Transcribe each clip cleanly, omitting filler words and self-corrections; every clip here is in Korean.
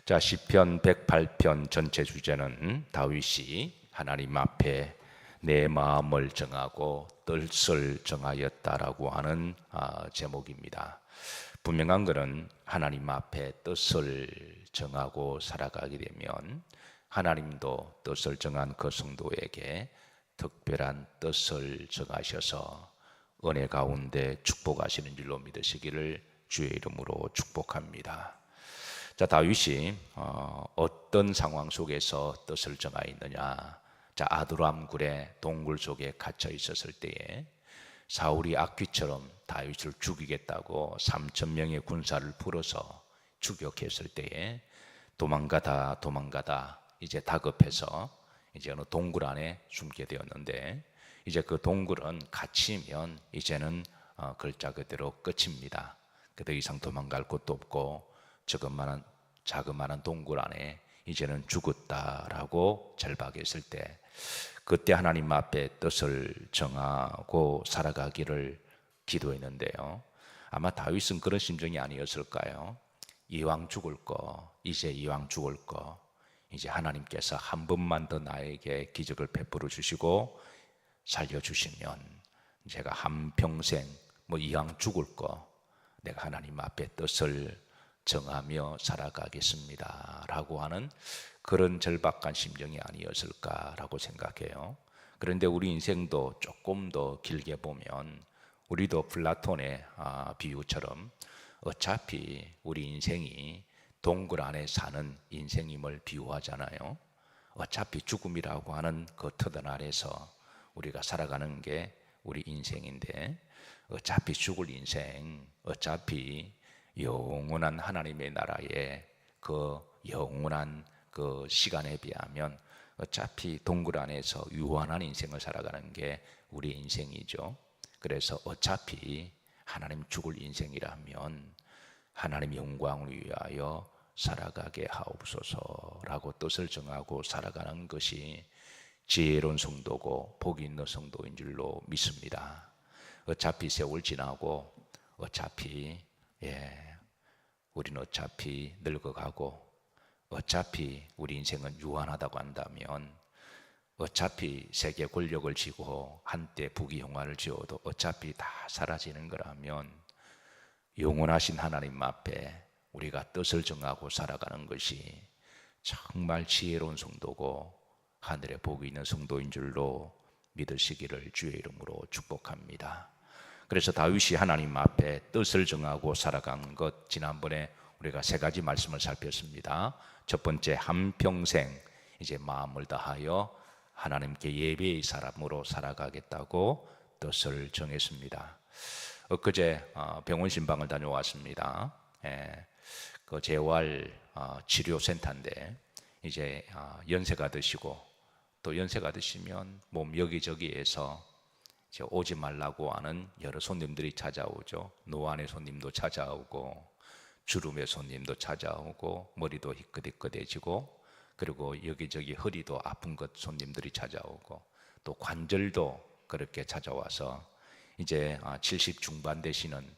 자, 시편 108편 전체 주제는 다윗이 하나님 앞에 내 마음을 정하고 뜻을 정하였다라고 하는 제목입니다. 분명한 것은 하나님 앞에 뜻을 정하고 살아가게 되면 하나님도 뜻을 정한 그 성도에게 특별한 뜻을 정하셔서 은혜 가운데 축복하시는 줄로 믿으시기를 주의 이름으로 축복합니다. 자, 다윗이 어떤 상황 속에서 뜻을 정하였느냐? 자, 아두람 굴의 동굴 속에 갇혀 있었을 때에 사울이 악귀처럼 다윗을 죽이겠다고 3,000명의 군사를 풀어서 추격했을 때에 도망가다 이제 다급해서 이제 어느 동굴 안에 숨게 되었는데, 이제 그 동굴은 갇히면 이제는 글자 그대로 끝입니다. 더 이상 도망갈 곳도 없고 자그마한 동굴 안에 이제는 죽었다라고 절박했을 때, 그때 하나님 앞에 뜻을 정하고 살아가기를 기도했는데요. 아마 다윗은 그런 심정이 아니었을까요? 이왕 죽을 거, 이제 하나님께서 한 번만 더 나에게 기적을 베풀어 주시고 살려주시면 제가 한평생 이왕 죽을 거 내가 하나님 앞에 뜻을 정하며 살아가겠습니다 라고 하는 그런 절박한 심정이 아니었을까라고 생각해요. 그런데 우리 인생도 조금 더 길게 보면 우리도 플라톤의 비유처럼 어차피 우리 인생이 동굴 안에 사는 인생임을 비유하잖아요. 어차피 죽음이라고 하는 그 터전 아래서 우리가 살아가는 게 우리 인생인데, 어차피 죽을 인생, 어차피 영원한 하나님의 나라의 그 영원한 그 시간에 비하면 어차피 동굴 안에서 유한한 인생을 살아가는 게 우리 인생이죠. 그래서 어차피 하나님 죽을 인생이라면 하나님 영광을 위하여 살아가게 하옵소서라고 뜻을 정하고 살아가는 것이 지혜로운 성도고 복이 있는 성도인 줄로 믿습니다. 어차피 세월 지나고 우리는 어차피 늙어가고 어차피 우리 인생은 유한하다고 한다면, 어차피 세계 권력을 쥐고 한때 부귀영화를 지어도 어차피 다 사라지는 거라면 영원하신 하나님 앞에 우리가 뜻을 정하고 살아가는 것이 정말 지혜로운 성도고 하늘에 복이 있는 성도인 줄로 믿으시기를 주의 이름으로 축복합니다. 그래서 다윗이 하나님 앞에 뜻을 정하고 살아간 것, 지난번에 우리가 세 가지 말씀을 살폈습니다. 첫 번째, 한평생 이제 마음을 다하여 하나님께 예배의 사람으로 살아가겠다고 뜻을 정했습니다. 엊그제 병원 신방을 다녀왔습니다. 그 재활 치료센터인데 이제 연세가 드시고 또 연세가 드시면 몸 여기저기에서 이제 오지 말라고 하는 여러 손님들이 찾아오죠. 노안의 손님도 찾아오고 주름의 손님도 찾아오고 머리도 희끗희끗해지고, 그리고 여기저기 허리도 아픈 것 손님들이 찾아오고, 또 관절도 그렇게 찾아와서 이제 70 중반 되시는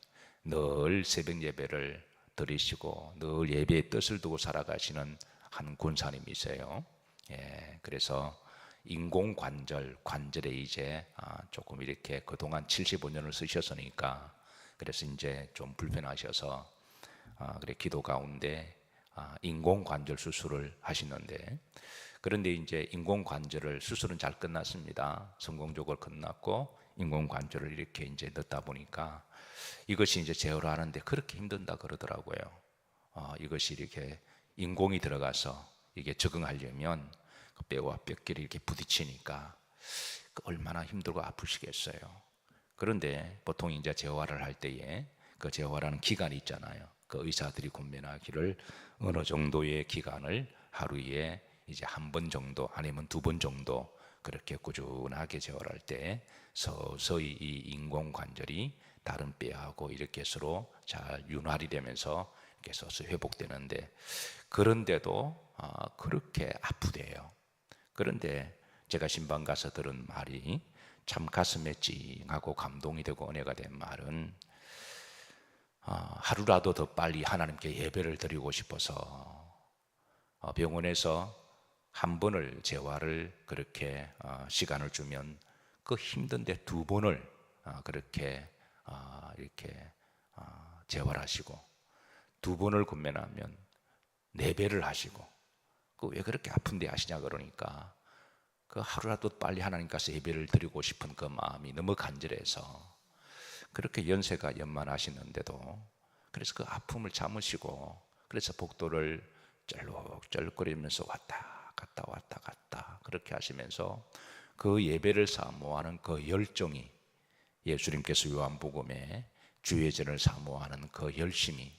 늘 새벽 예배를 드리시고 늘 예배의 뜻을 두고 살아가시는 한 권사님이세요. 그래서 관절에 이제 조금 이렇게 그동안 75년을 쓰셨으니까 그래서 이제 좀 불편하셔서 그래 기도 가운데 인공관절 수술을 하시는데, 그런데 이제 인공관절을 수술은 잘 끝났습니다. 성공적으로 끝났고 인공관절을 이렇게 이제 넣다 보니까 이것이 이제 제어를 하는데 그렇게 힘든다 그러더라고요. 이것이 이렇게 인공이 들어가서 이게 적응하려면 그 뼈와 뼈끼리 이렇게 부딪히니까 얼마나 힘들고 아프시겠어요. 그런데 보통 이제 재활을 할 때에 그 재활하는 기간이 있잖아요. 그 의사들이 권면하기를 어느 정도의 기간을 하루에 이제 한 번 정도 아니면 2번 정도 그렇게 꾸준하게 재활할 때 서서히 이 인공관절이 다른 뼈하고 이렇게 서로 잘 윤활이 되면서 이렇게 서서히 회복되는데, 그런데도 그렇게 아프대요. 그런데 제가 신방 가서 들은 말이 참 가슴에 찡하고 감동이 되고 은혜가 된 말은, 하루라도 더 빨리 하나님께 예배를 드리고 싶어서 병원에서 한 번을 재활을 그렇게 시간을 주면 그 힘든데 두 번을 그렇게 이렇게 재활하시고, 두 번을 권면하면 네 배를 하시고, 그 왜 그렇게 아픈데 하시냐 그러니까 그 하루라도 빨리 하나님께서 예배를 드리고 싶은 그 마음이 너무 간절해서 그렇게 연세가 연만하시는데도 그래서 그 아픔을 참으시고, 그래서 복도를 쩔룩쩔룩거리면서 왔다 갔다 왔다 갔다 그렇게 하시면서 그 예배를 사모하는 그 열정이, 예수님께서 요한복음에 주의 전을 사모하는 그 열심이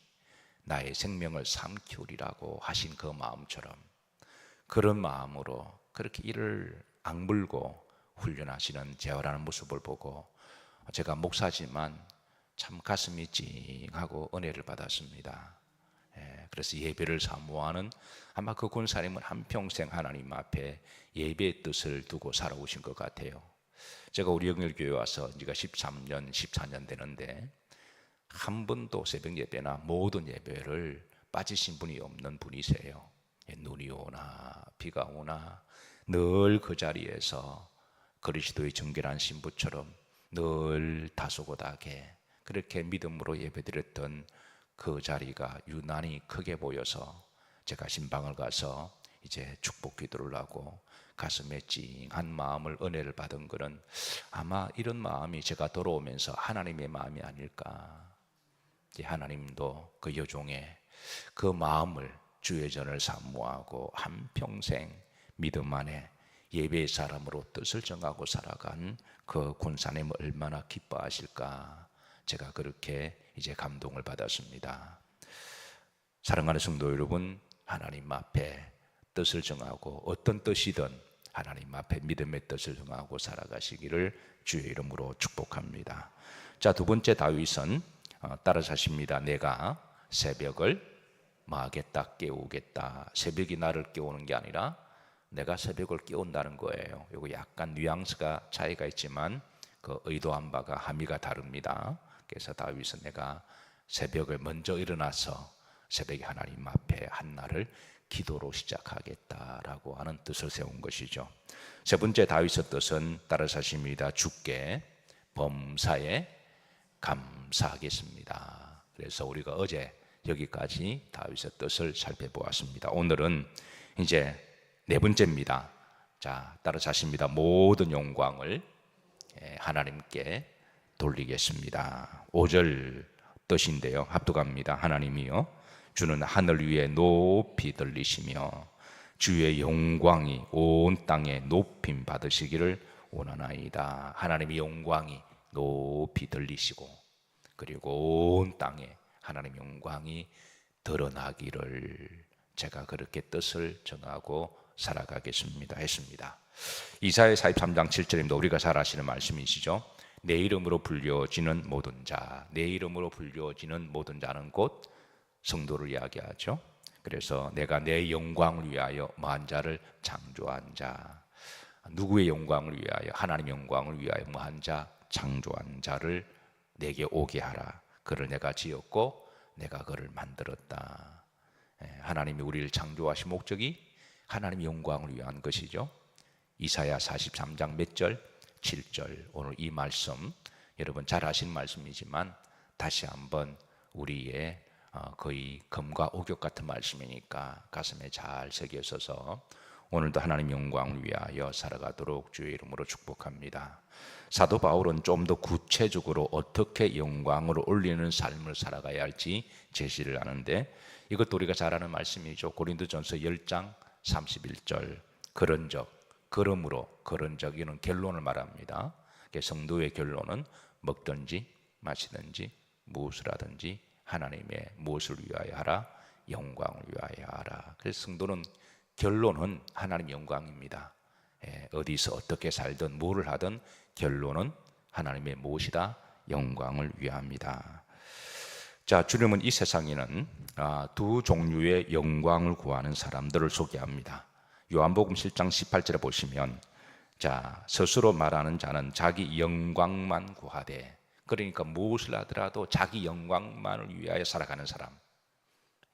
나의 생명을 삼키우리라고 하신 그 마음처럼, 그런 마음으로 그렇게 이를 악물고 훈련하시는 재활하는 모습을 보고 제가 목사지만 참 가슴이 찡하고 은혜를 받았습니다. 그래서 예배를 사모하는, 아마 그 권사님은 한평생 하나님 앞에 예배의 뜻을 두고 살아오신 것 같아요. 제가 우리 영일교회 와서 이제 13년, 14년 되는데 한 번도 새벽 예배나 모든 예배를 빠지신 분이 없는 분이세요. 눈이 오나 비가 오나 늘 그 자리에서 그리스도의 정결한 신부처럼 늘 다소곳하게 그렇게 믿음으로 예배드렸던 그 자리가 유난히 크게 보여서 제가 신방을 가서 이제 축복 기도를 하고 가슴에 찡한 마음을, 은혜를 받은 것은 아마 이런 마음이 제가 돌아오면서 하나님의 마음이 아닐까. 하나님도 그 여종의 그 마음을, 주의 전을 사모하고 한평생 믿음 안에 예배의 사람으로 뜻을 정하고 살아간 그 권사님을 얼마나 기뻐하실까. 제가 그렇게 이제 감동을 받았습니다. 사랑하는 성도 여러분, 하나님 앞에 뜻을 정하고 어떤 뜻이든 하나님 앞에 믿음의 뜻을 정하고 살아가시기를 주의 이름으로 축복합니다. 자, 두 번째 다윗은 따라서 하십니다. 내가 새벽을 마겠다, 깨우겠다. 새벽이 나를 깨우는 게 아니라 내가 새벽을 깨운다는 거예요. 이거 약간 뉘앙스가 차이가 있지만 그 의도한 바가 함의가 다릅니다. 그래서 다윗은 내가 새벽을 먼저 일어나서 새벽에 하나님 앞에 한날을 기도로 시작하겠다라고 하는 뜻을 세운 것이죠. 세 번째 다윗의 뜻은 따라서 하십니다. 주께 범사에 감사하겠습니다. 그래서 우리가 어제 여기까지 다윗의 뜻을 살펴보았습니다. 오늘은 이제 네 번째입니다. 자, 따라서 하십니다. 모든 영광을 하나님께 돌리겠습니다. 5절 뜻인데요, 합독합니다. 하나님이요 주는 하늘 위에 높이 들리시며 주의 영광이 온 땅에 높임 받으시기를 원하나이다. 하나님의 영광이 높이 들리시고 그리고 온 땅에 하나님의 영광이 드러나기를 제가 그렇게 뜻을 정하고 살아가겠습니다 했습니다. 이사야 43장 7절입니다. 우리가 잘 아시는 말씀이시죠. 내 이름으로 불려지는 모든 자, 내 이름으로 불려지는 모든 자는 곧 성도를 이야기하죠. 그래서 내가 내 영광을 위하여 무한 자를 창조한 자, 누구의 영광을 위하여? 하나님 영광을 위하여 무한 자, 창조한 자를 내게 오게 하라. 그를 내가 지었고 내가 그를 만들었다. 하나님이 우리를 창조하신 목적이 하나님의 영광을 위한 것이죠. 이사야 43장 몇 절? 7절. 오늘 이 말씀 여러분 잘 아시는 말씀이지만 다시 한번 우리의 거의 금과 옥역 같은 말씀이니까 가슴에 잘 새겨 있어서 오늘도 하나님 영광을 위하여 살아가도록 주의 이름으로 축복합니다. 사도 바울은 좀 더 구체적으로 어떻게 영광으로 올리는 삶을 살아가야 할지 제시를 하는데, 이것도 우리가 잘 아는 말씀이죠. 고린도전서 10장 31절. 그런즉 이는 결론을 말합니다. 성도의 결론은 먹든지 마시든지 무엇을 하든지 하나님의 무엇을 위하여 하라? 영광을 위하여 하라. 그래서 성도는 결론은 하나님 영광입니다. 어디서 어떻게 살든 뭐를 하든 결론은 하나님의 무엇이다? 영광을 위함이다. 자, 주님은 이 세상에는 두 종류의 영광을 구하는 사람들을 소개합니다. 요한복음 7장 18절에 보시면, 자, 스스로 말하는 자는 자기 영광만 구하되, 그러니까 무엇을 하더라도 자기 영광만을 위하여 살아가는 사람,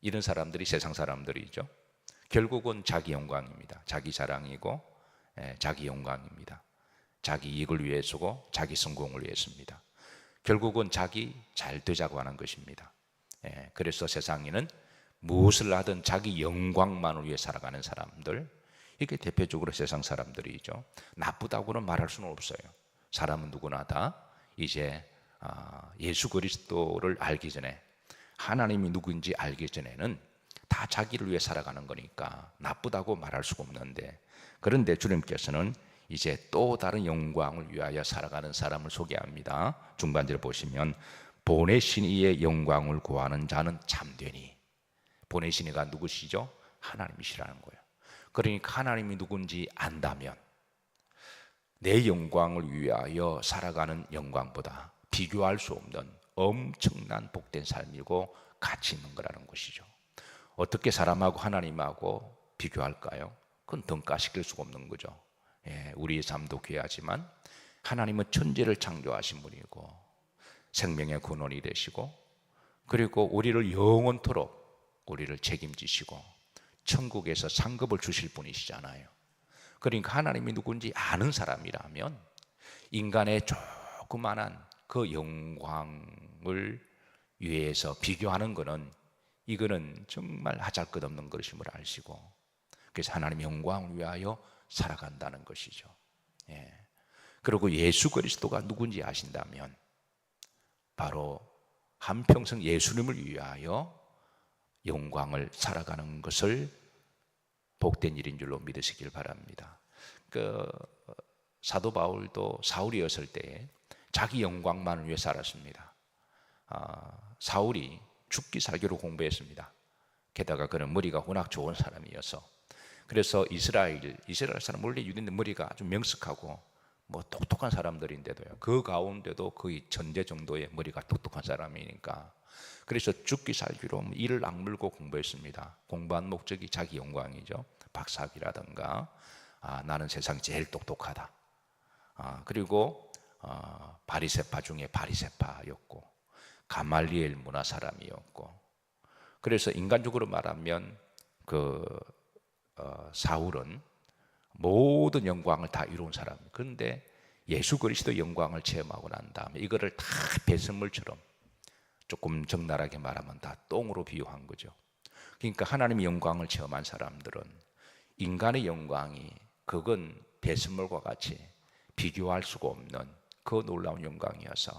이런 사람들이 세상 사람들이죠. 결국은 자기 영광입니다. 자기 자랑이고 자기 영광입니다. 자기 이익을 위해서고 자기 성공을 위해서입니다. 결국은 자기 잘 되자고 하는 것입니다. 그래서 세상에는 무엇을 하든 자기 영광만을 위해 살아가는 사람들, 이게 대표적으로 세상 사람들이죠. 나쁘다고는 말할 수는 없어요. 사람은 누구나 다 이제 예수 그리스도를 알기 전에, 하나님이 누구인지 알기 전에는 다 자기를 위해 살아가는 거니까 나쁘다고 말할 수가 없는데, 그런데 주님께서는 이제 또 다른 영광을 위하여 살아가는 사람을 소개합니다. 중반절에 보시면 보내신 이의 영광을 구하는 자는 참되니. 보내신 이가 누구시죠? 하나님이시라는 거예요. 그러니까 하나님이 누군지 안다면 내 영광을 위하여 살아가는 영광보다 비교할 수 없는 엄청난 복된 삶이고 가치 있는 거라는 것이죠. 어떻게 사람하고 하나님하고 비교할까요? 그건 등가시킬 수가 없는 거죠. 우리의 삶도 귀하지만 하나님은 천지를 창조하신 분이고 생명의 근원이 되시고, 그리고 우리를 영원토록 우리를 책임지시고 천국에서 상급을 주실 분이시잖아요. 그러니까 하나님이 누군지 아는 사람이라면 인간의 조그만한 그 영광을 위해서 비교하는 것은, 이거는 정말 하잘것없는 것임을 아시고, 그래서 하나님의 영광을 위하여 살아간다는 것이죠. 그리고 예수 그리스도가 누군지 아신다면 바로 한평생 예수님을 위하여 영광을 살아가는 것을 복된 일인 줄로 믿으시길 바랍니다. 사도 바울도 사울이었을 때 자기 영광만을 위해 살았습니다. 사울이 죽기 살기로 공부했습니다. 게다가 그는 머리가 워낙 좋은 사람이어서, 그래서 이스라엘 사람, 원래 유대인들 머리가 아주 명석하고 똑똑한 사람들인데도요, 그 가운데도 거의 천재 정도의 머리가 똑똑한 사람이니까, 그래서 죽기 살기로 이를 악물고 공부했습니다. 공부한 목적이 자기 영광이죠. 박사학위라든가 나는 세상 제일 똑똑하다. 그리고 바리새파 중에 바리새파였고 가말리엘 문화 사람이었고, 그래서 인간적으로 말하면 사울은 모든 영광을 다 이룬 사람. 그런데 예수 그리스도 영광을 체험하고 난 다음에 이거를 다 배설물처럼, 조금 적나라하게 말하면 다 똥으로 비유한 거죠. 그러니까 하나님의 영광을 체험한 사람들은 인간의 영광이, 그건 배설물과 같이 비교할 수가 없는 그 놀라운 영광이어서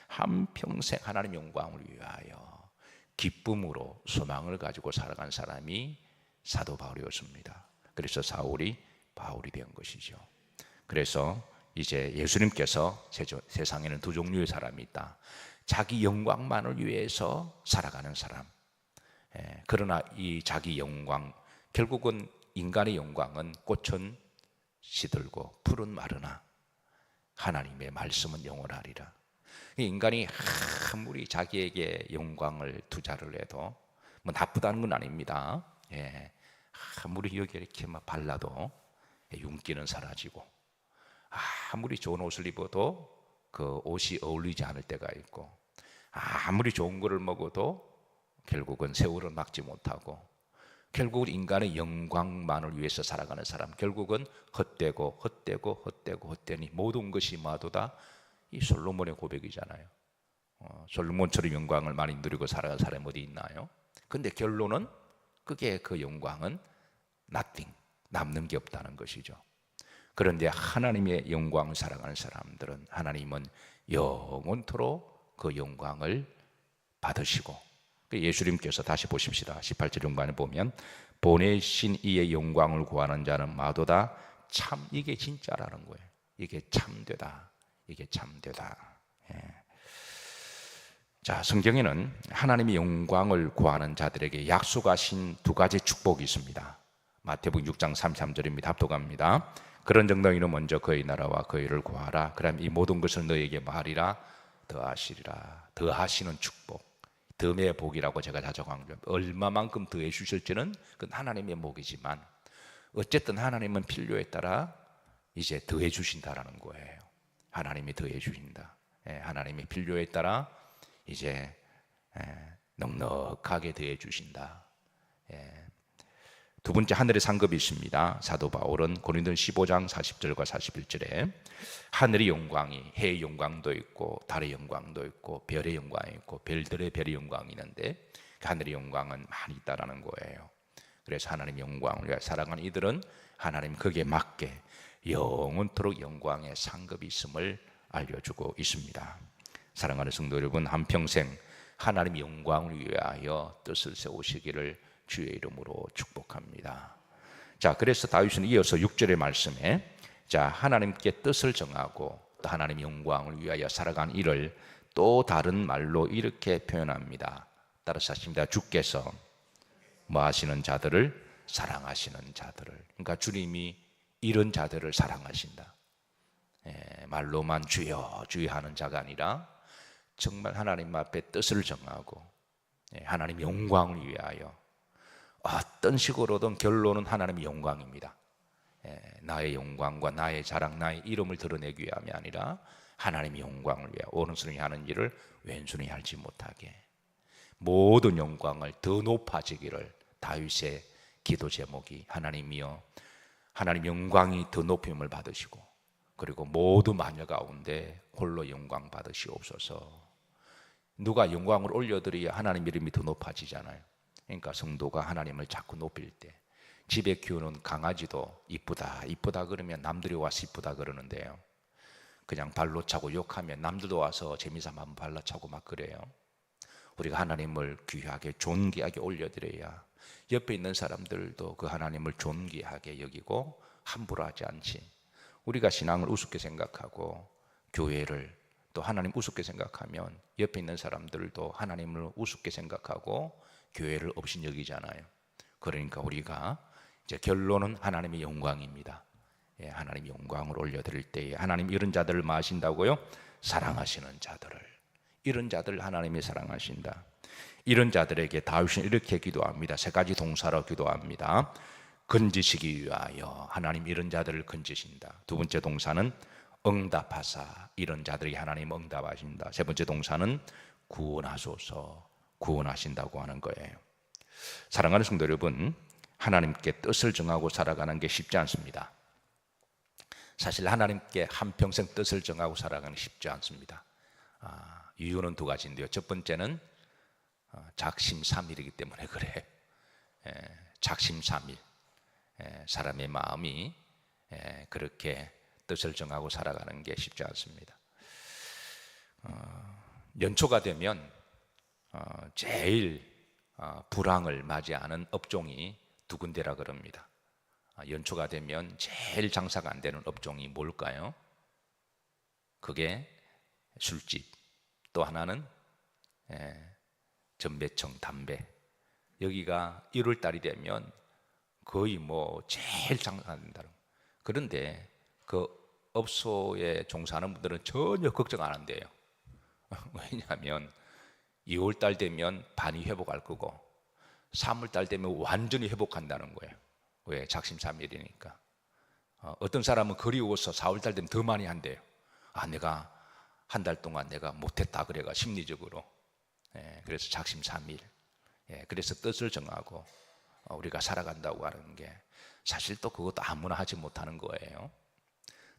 한평생 하나님 영광을 위하여 기쁨으로 소망을 가지고 살아간 사람이 사도 바울이었습니다. 그래서 사울이 바울이 된 것이죠. 그래서 이제 예수님께서 세상에는 두 종류의 사람이 있다. 자기 영광만을 위해서 살아가는 사람. 그러나 이 자기 영광, 결국은 인간의 영광은 꽃은 시들고 풀은 마르나 하나님의 말씀은 영원하리라. 인간이 아무리 자기에게 영광을 투자를 해도 나쁘다는 건 아닙니다. 아무리 여기 이렇게 발라도 윤기는 사라지고, 아무리 좋은 옷을 입어도 그 옷이 어울리지 않을 때가 있고, 아무리 좋은 거를 먹어도 결국은 세월을 막지 못하고, 결국은 인간의 영광만을 위해서 살아가는 사람, 결국은 헛되니 모든 것이 마도다. 이 솔로몬의 고백이잖아요. 솔로몬처럼 영광을 많이 누리고 살아간 사람이 어디 있나요? 근데 결론은 그게, 그 영광은 nothing, 남는 게 없다는 것이죠. 그런데 하나님의 영광을 살아가는 사람들은 하나님은 영원토록 그 영광을 받으시고, 예수님께서 다시 보십시다. 18절 중반에 보면 보내신 이의 영광을 구하는 자는 마도다. 참, 이게 진짜라는 거예요. 이게 참되다. 이게 참되다. 자, 성경에는 하나님의 영광을 구하는 자들에게 약속하신 두 가지 축복이 있습니다. 마태복음 6장 33절입니다. 합독합니다. 그런 정도이는 먼저 그의 나라와 그의 의를 구하라. 그럼 이 모든 것을 너에게 말이라 더하시리라. 더하시는 축복, 덤의 복이라고 제가 자주 강조합니다. 얼마만큼 더해 주실지는 그건 하나님의 복이지만, 어쨌든 하나님은 필요에 따라 이제 더해 주신다라는 거예요. 하나님이 더해 주신다. 하나님이 필요에 따라 이제 넉넉하게 더해 주신다. 두 번째 하늘의 상급이 있습니다. 사도 바울은 고린도 15장 40절과 41절에 하늘의 영광이, 해의 영광도 있고 달의 영광도 있고 별의 영광이 있고 별들의 별의 영광이 있는데 그 하늘의 영광은 많이 있다라는 거예요. 그래서 하나님 영광을 위하여 살아가는 이들은 하나님 거기에 맞게 영원토록 영광의 상급이 있음을 알려주고 있습니다. 사랑하는 성도 여러분, 한평생 하나님 영광을 위하여 뜻을 세우시기를 주의 이름으로 축복합니다. 자, 그래서 다윗은 이어서 6절의 말씀에 자, 하나님께 뜻을 정하고 또 하나님 영광을 위하여 살아가는 이를 또 다른 말로 이렇게 표현합니다. 따라서 하십니다. 주께서 뭐 하시는 자들을 사랑하시는 자들을. 그러니까 주님이 이런 자들을 사랑하신다. 말로만 주여 주여 하는 자가 아니라 정말 하나님 앞에 뜻을 정하고 하나님 영광을 위하여 어떤 식으로든 결론은 하나님의 영광입니다. 나의 영광과 나의 자랑, 나의 이름을 드러내기 위함이 아니라 하나님의 영광을 위하여 오른손이 하는 일을 왼손이 하지 못하게 모든 영광을 더 높아지기를 다윗의 기도 제목이 하나님이여 하나님 영광이 더 높임을 받으시고 그리고 모두 마녀 가운데 홀로 영광 받으시옵소서. 누가 영광을 올려드려야 하나님 이름이 더 높아지잖아요. 그러니까 성도가 하나님을 자꾸 높일 때 집에 키우는 강아지도 이쁘다 이쁘다 그러면 남들이 와서 이쁘다 그러는데요, 그냥 발로 차고 욕하면 남들도 와서 재미삼아 한번 발로 차고 막 그래요. 우리가 하나님을 귀하게 존귀하게 올려드려야 옆에 있는 사람들도 그 하나님을 존귀하게 여기고 함부로 하지 않지. 우리가 신앙을 우습게 생각하고 교회를 또 하나님 우습게 생각하면 옆에 있는 사람들도 하나님을 우습게 생각하고 교회를 없인 여기잖아요. 그러니까 우리가 이제 결론은 하나님의 영광입니다. 하나님의 영광을 올려드릴 때에 하나님 이런 자들을 마신다고요? 사랑하시는 자들을. 이런 자들을 하나님이 사랑하신다. 이런 자들에게 다윗은 이렇게 기도합니다. 세 가지 동사로 기도합니다. 건지시기 위하여 하나님 이런 자들을 건지신다. 두 번째 동사는 응답하사 이런 자들이 하나님 응답하신다. 세 번째 동사는 구원하소서 구원하신다고 하는 거예요. 사랑하는 성도 여러분, 하나님께 뜻을 정하고 살아가는 게 쉽지 않습니다. 사실 하나님께 한평생 뜻을 정하고 살아가는 게 쉽지 않습니다. 이유는 두 가지인데요. 첫 번째는 작심삼일이기 때문에 그래요. 작심삼일. 사람의 마음이 그렇게 뜻을 정하고 살아가는 게 쉽지 않습니다. 연초가 되면 제일 불황을 맞이하는 업종이 두 군데라 그럽니다. 연초가 되면 제일 장사가 안 되는 업종이 뭘까요? 그게 술집, 또 하나는 전매청, 담배. 여기가 1월 달이 되면 거의 뭐 제일 장사가 안 된다는. 그런데 그 업소에 종사하는 분들은 전혀 걱정 안 한대요. 왜냐하면 2월 달 되면 반이 회복할 거고 3월 달 되면 완전히 회복한다는 거예요. 왜? 작심삼일이니까. 어떤 사람은 그리워서 4월 달 되면 더 많이 한대요. 내가 한 달 동안 내가 못했다 그래가 심리적으로. 그래서 작심삼일. 그래서 뜻을 정하고 우리가 살아간다고 하는 게 사실 또 그것도 아무나 하지 못하는 거예요.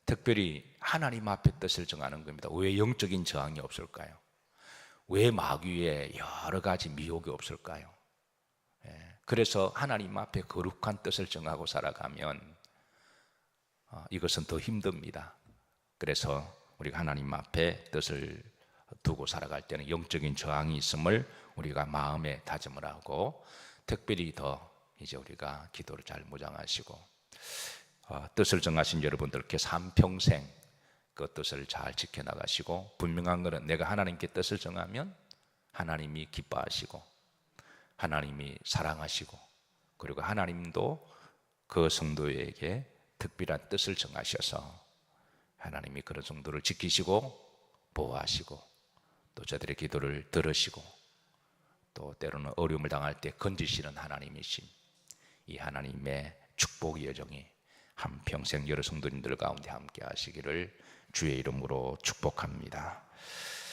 특별히 하나님 앞에 뜻을 정하는 겁니다. 왜 영적인 저항이 없을까요? 왜 마귀의 여러 가지 미혹이 없을까요? 그래서 하나님 앞에 거룩한 뜻을 정하고 살아가면 이것은 더 힘듭니다. 그래서 우리가 하나님 앞에 뜻을 두고 살아갈 때는 영적인 저항이 있음을 우리가 마음에 다짐을 하고, 특별히 더 이제 우리가 기도를 잘 무장하시고 뜻을 정하신 여러분들께서 한평생 그 뜻을 잘 지켜나가시고, 분명한 것은 내가 하나님께 뜻을 정하면 하나님이 기뻐하시고 하나님이 사랑하시고, 그리고 하나님도 그 성도에게 특별한 뜻을 정하셔서 하나님이 그런 성도를 지키시고 보호하시고 또 저들의 기도를 들으시고 또 때로는 어려움을 당할 때 건지시는 하나님이신 이 하나님의 축복의 여정이 한평생 여러 성도님들 가운데 함께 하시기를 주의 이름으로 축복합니다.